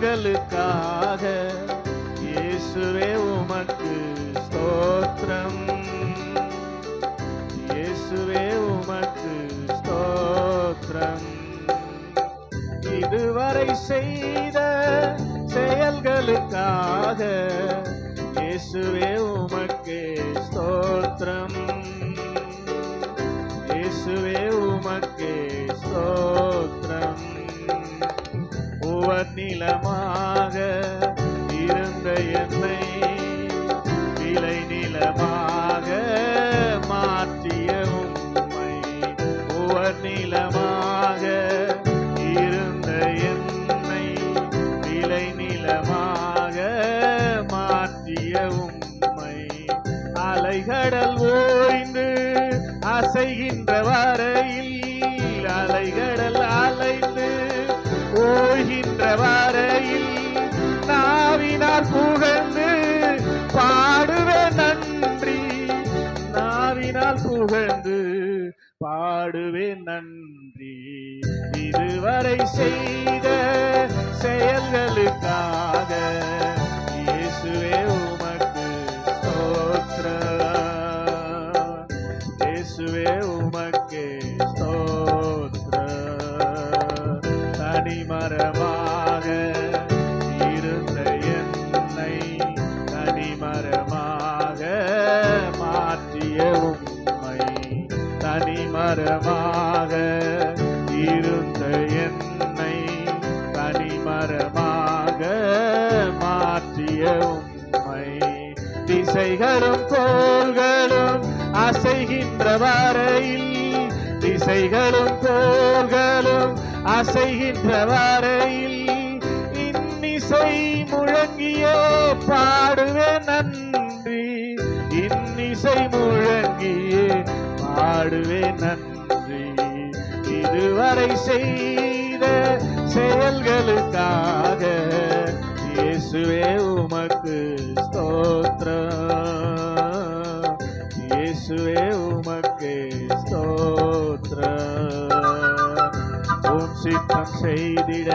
செயல்களுக்காக இயேசுவே உமக்கு ஸ்தோத்திரம். இயேசுவே உமக்கு ஸ்தோத்திரம். இதுவரை செய்த செயல்களுக்காக இயேசுவே உமக்கு ஸ்தோத்திரம். இயேசுவே உமக்கு ஸ்தோத்திரம். நிலமாக இருந்த என்னை விளை நிலமாக மாற்றிய உம்மை, நிலமாக இருந்த என்னை விளை நிலமாக மாற்றிய உம்மை, அலைகடல் ஓய்ந்து அசைகின்ற வரையில், அலைகடல் அலைந்து ஓய்கின்ற வரையில் நாவினால் புகழ்ந்து பாடுவேன் நன்றி. நாவினால் புகழ்ந்து பாடுவேன் நன்றி. இதுவரை செய்த செயல்களுக்காக இயேசுவே உமக்கு ஸ்தோத்திரம். இயேசுவே உமக்கு ஸ்தோத்திரம். தனிமரமாக இருந்த என்னை தனிமரமாக மாற்றிய உம்மை, தனிமரமாக இருந்த என்னை தனிமரமாக மாற்றிய உம்மை, திசைகளும் கோள்களும் அசைகின்ற வரையில், திசைகளும் கோள்களும் அசைகின்ற வரையில் இன்னிசை முழங்கியே பாடுவேன் நன்றி. இன்னிசை முழங்கியே பாடுவேன் நன்றி. இதுவரை செய்த செயல்களுக்காக இயேசுவே உமக்கு ஸ்தோத்திரம். இயேசுவே உமக்கு ஸ்தோத்திரம். உம் சித்தம் செய்திட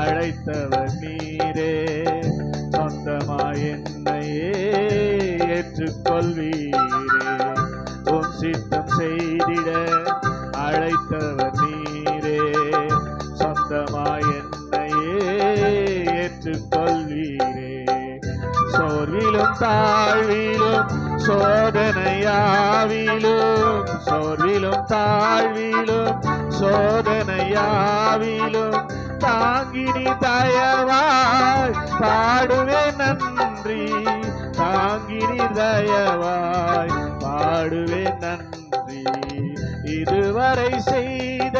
அழைத்தவர் நீரே, சொந்தமாய் என்னையே ஏற்றுக்கொள்வீரே. உம் சித்தம் செய்திட அழைத்தவர் நீரே, சொந்தமாய் என்னையே ஏற்றுக்கொள்வீரே. சோர்விலும் தாழ்விலும் சோதனையாவிலும், சோர்விலும் தாழ்விலும் சோதனையாவிலும் தாங்கினி தயவாய் பாடுவேன் நன்றி. தாங்கினி தயவாய் பாடுவேன் நன்றி. இதுவரை செய்த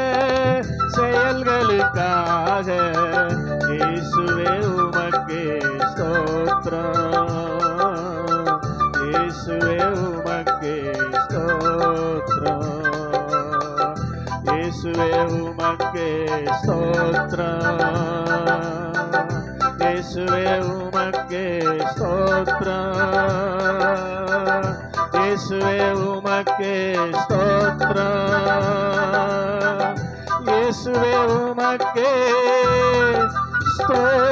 செயல்களுக்காக இயேசுவே உமக்கு ஸ்தோத்திரம். இயேசுவே உமக்கு ஸ்தோத்திரம். இயேசுவே உமக்கு ஸ்தோத்திரம். இயேசுவே உமக்கு ஸ்தோத்திரம். இயேசுவே உமக்கு ஸ்தோத்திரம். இயேசுவே உமக்கு ஸ்தோத்திரம்.